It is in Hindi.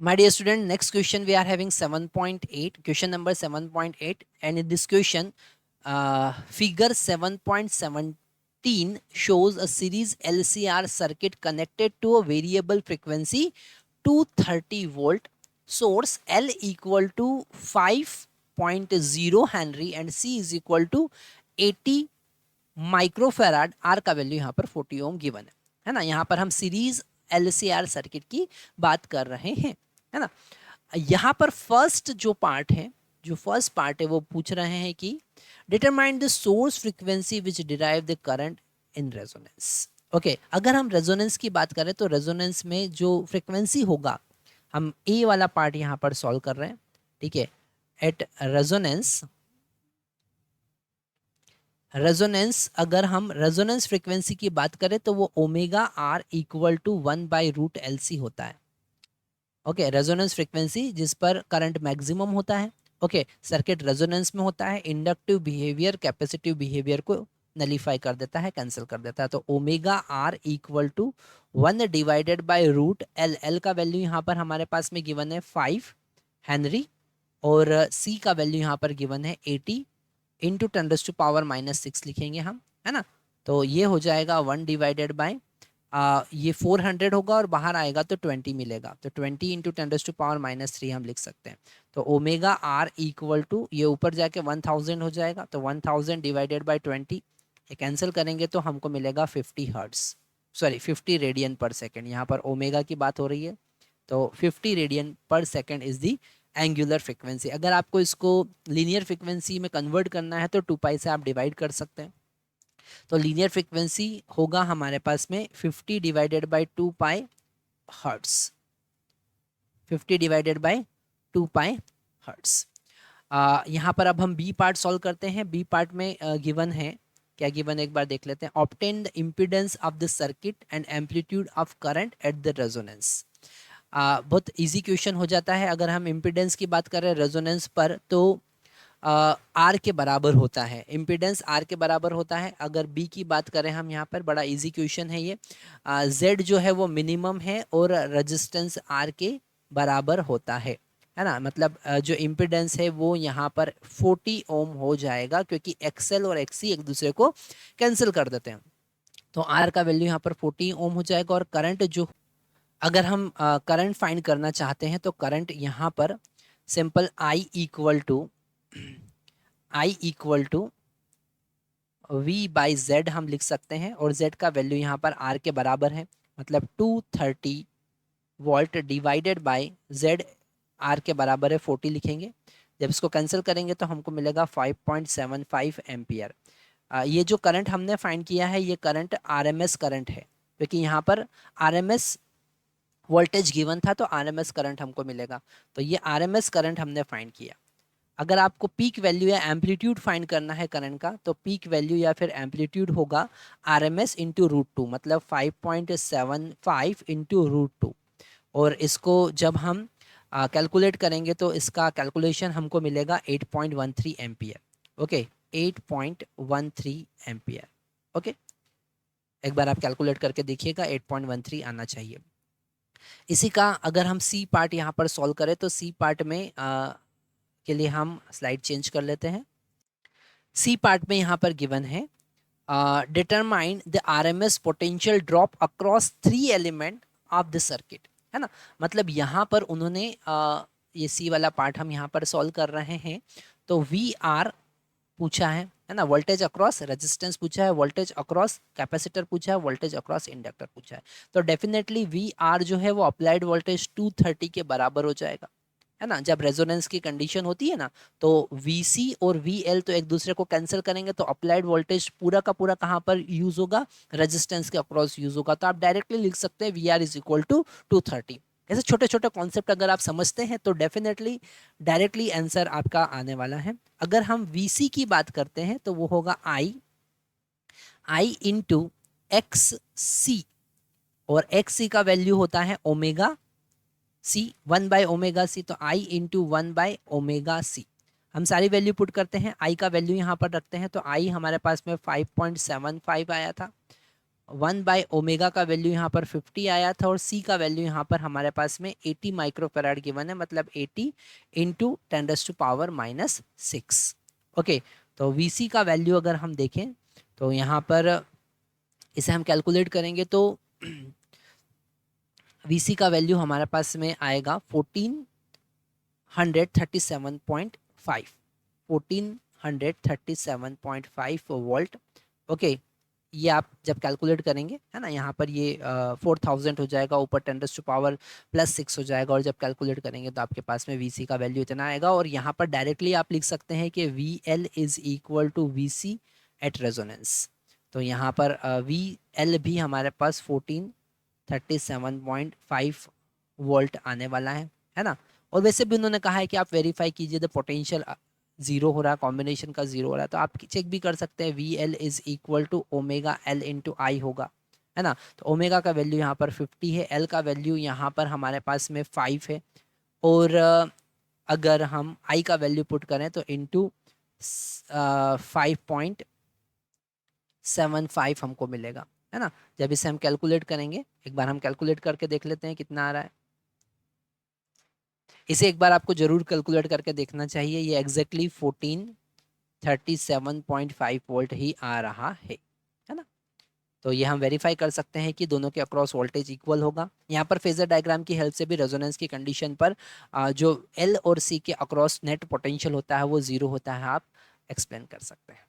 My dear student, next question we are having 7.8, question number 7.8, and in this question, figure 7.17 shows a series LCR circuit connected to a variable frequency 230 volt source L equal to 5.0 Henry and C is equal to 80 microfarad, R का वैल्यू यहाँ पर 40 ओम गिवन है ना। यहाँ पर हम सीरीज एलसीआर सर्किट की बात कर रहे हैं, है ना। यहाँ पर जो फर्स्ट पार्ट है वो पूछ रहे हैं कि determine the source frequency which derive the current in resonance. Okay, अगर हम रेजोनेंस की बात करें तो रेजोनेंस में जो फ्रीक्वेंसी होगा, हम ए वाला पार्ट यहाँ पर सॉल्व कर रहे हैं, ठीक है। एट रेजोनेंस अगर हम रेजोनेंस फ्रीक्वेंसी की बात करें तो वो omega R equal to 1/√LC होता है। ओके, रेजोनेंस फ्रीक्वेंसी जिस पर करंट मैक्सिमम होता है। ओके, सर्किट रेजोनेंस में होता है, इंडक्टिव बिहेवियर कैपेसिटिव बिहेवियर को नलीफाई कर देता है, कैंसिल कर देता है। तो omega R equal to 1/√L। L का वैल्यू यहाँ पर हमारे पास में गिवन है 5 हेनरी और सी का वैल्यू यहाँ पर गिवन है 80 इंटू 10⁻⁻6 लिखेंगे हम, है ना। तो ये हो जाएगा 1/, ये 400 होगा और बाहर आएगा तो 20 मिलेगा, तो 20 इंटू 10⁻³ हम लिख सकते हैं। तो ओमेगा आर इक्वल टू ये ऊपर जाके 1000 हो जाएगा, तो 1000/20 ये कैंसिल करेंगे तो हमको मिलेगा 50 रेडियन पर सेकेंड। यहाँ पर ओमेगा की बात हो रही है, तो 50 रेडियन पर second is the angular frequency. अगर आपको इसको लीनियर फ्रिक्वेंसी में कन्वर्ट करना है तो 2π से आप डिवाइड कर सकते हैं। तो लीनियर फ्रिक्वेंसी होगा हमारे पास में 50/2π हर्ट्स, 50/2π हर्ट्स। यहाँ पर अब हम बी पार्ट सॉल्व करते हैं। बी पार्ट में गिवन है, क्या गिवन है एक बार देख लेते हैं। Obtain the impedance of the circuit and amplitude of current at the resonance. बहुत इजी क्वेश्चन हो जाता है। अगर हम इम्पीडेंस की बात करें रेजोनेंस पर तो आर के बराबर होता है, इम्पीडेंस आर के बराबर होता है। अगर बी की बात करें हम यहाँ पर, बड़ा इजी क्वेश्चन है ये। जेड जो है वो मिनिमम है और रेजिस्टेंस आर के बराबर होता है ना। मतलब जो इम्पीडेंस है वो यहाँ पर 40 ओम हो जाएगा, क्योंकि एक्सएल और एक्सी एक दूसरे को कैंसिल कर देते हैं। तो आर का वैल्यू यहाँ पर 40 ओम हो जाएगा। और करंट जो, अगर हम करंट फाइंड करना चाहते हैं तो करंट यहाँ पर simple I equal to V/Z हम लिख सकते हैं, और Z का वैल्यू यहाँ पर R के बराबर है, मतलब 230 volt divided by Z, R के बराबर है 40 लिखेंगे। जब इसको कैंसिल करेंगे तो हमको मिलेगा 5.75 एम्पियर। ये जो करंट हमने फाइंड किया है ये करंट RMS करंट है, क्योंकि यहाँ पर RMS वोल्टेज गिवन था तो RMS करंट हमको मिलेगा। तो ये RMS करंट हमने फाइंड किया। अगर आपको पीक वैल्यू या एम्पलीट्यूड फाइंड करना है करंट का, तो पीक वैल्यू या फिर एम्पलीट्यूड होगा RMS इंटू √2, मतलब 5.75 इंटू √2। और इसको जब हम कैलकुलेट करेंगे तो इसका कैलकुलेशन हमको मिलेगा 8.13 एम्पियर। Okay, 8.13 ampere. ओके, एक बार आप कैलकुलेट करके देखिएगा, 8.13 आना चाहिए। इसी का अगर हम सी पार्ट यहाँ पर सॉल्व करें तो सी पार्ट में के लिए हम स्लाइड चेंज कर लेते हैं। सी पार्ट में यहाँ पर गिवन है determine the RMS potential drop across 3 element of the circuit, है ना। मतलब यहाँ पर उन्होंने ये सी वाला पार्ट हम यहाँ पर सॉल्व कर रहे हैं। तो VR पूछा है ना, वोल्टेज अक्रॉस रेजिस्टेंस पूछा है, वोल्टेज अक्रॉस कैपेसिटर पूछा है, वोल्टेज अक्रॉस इंडक्टर पूछा है। तो डेफिनेटली VR जो है वो अप्लाइड वोल्टेज 230 के बराबर हो जाएगा, है ना। जब रेजोनेंस की कंडीशन होती है ना, तो VC और VL तो एक दूसरे को कैंसिल करेंगे, तो अप्लाइड वोल्टेज पूरा का पूरा कहाँ पर यूज होगा, रेजिस्टेंस के अक्रॉस यूज होगा। तो आप डायरेक्टली लिख सकते हैं VR इज इक्वल टू 230। ऐसे छोटे छोटे कॉन्सेप्ट अगर आप समझते हैं तो डेफिनेटली डायरेक्टली आंसर आपका आने वाला है। अगर हम VC की बात करते हैं तो वो होगा I इंटू XC, और XC का वैल्यू होता है ओमेगा C, 1/ωc। तो I इंटू 1/ωc। हम सारी वैल्यू पुट करते हैं, I का वैल्यू यहाँ पर रखते हैं, तो I हमारे पास में 5.75 आया था, 1/ओमेगा का वैल्यू यहाँ पर 50 आया था और सी का वैल्यू यहाँ पर हमारे पास में 80 माइक्रोफेराड गिवन है, मतलब 80 इंटू 10⁻⁻⁶। ओके, तो वीसी का वैल्यू अगर हम देखें तो यहाँ पर इसे हम कैलकुलेट करेंगे तो वीसी का वैल्यू हमारे पास में आएगा 1437.5 1437.5 वोल्ट। ओके, ये आप जब कैलकुलेट करेंगे है ना, यहाँ पर ये 4000 हो जाएगा, ऊपर 10⁻+6 हो जाएगा, और जब कैलकुलेट करेंगे तो आपके पास में वीसी का वैल्यू इतना आएगा। और यहाँ पर डायरेक्टली आप लिख सकते हैं कि V L is equal to V C at resonance. तो यहाँ पर वी एल भी हमारे पास 1437.5 वोल्ट आने वाला है ना। और वैसे भी उन्होंने कहा है कि आप वेरीफाई कीजिए द पोटेंशियल जीरो हो रहा है, कॉम्बिनेशन का जीरो हो रहा है, तो आप चेक भी कर सकते हैं V L is equal to omega L into I होगा, है ना। तो ओमेगा का वैल्यू यहाँ पर 50 है, एल का वैल्यू यहाँ पर हमारे पास में 5 है, और अगर हम आई का वैल्यू पुट करें तो इंटू 5.75 हमको मिलेगा, है ना। जब इसे हम कैलकुलेट करेंगे, एक बार हम कैलकुलेट करके देख लेते हैं कितना आ रहा है। इसे एक बार आपको जरूर कैलकुलेट करके देखना चाहिए, ये एग्जैक्टली 1437.5 वोल्ट ही आ रहा है ना। तो ये हम वेरीफाई कर सकते हैं कि दोनों के अक्रॉस वोल्टेज इक्वल होगा। यहाँ पर फेजर डायग्राम की हेल्प से भी रेजोनेंस की कंडीशन पर जो एल और सी के अक्रॉस नेट पोटेंशियल होता है वो जीरो होता है, आप एक्सप्लेन कर सकते हैं।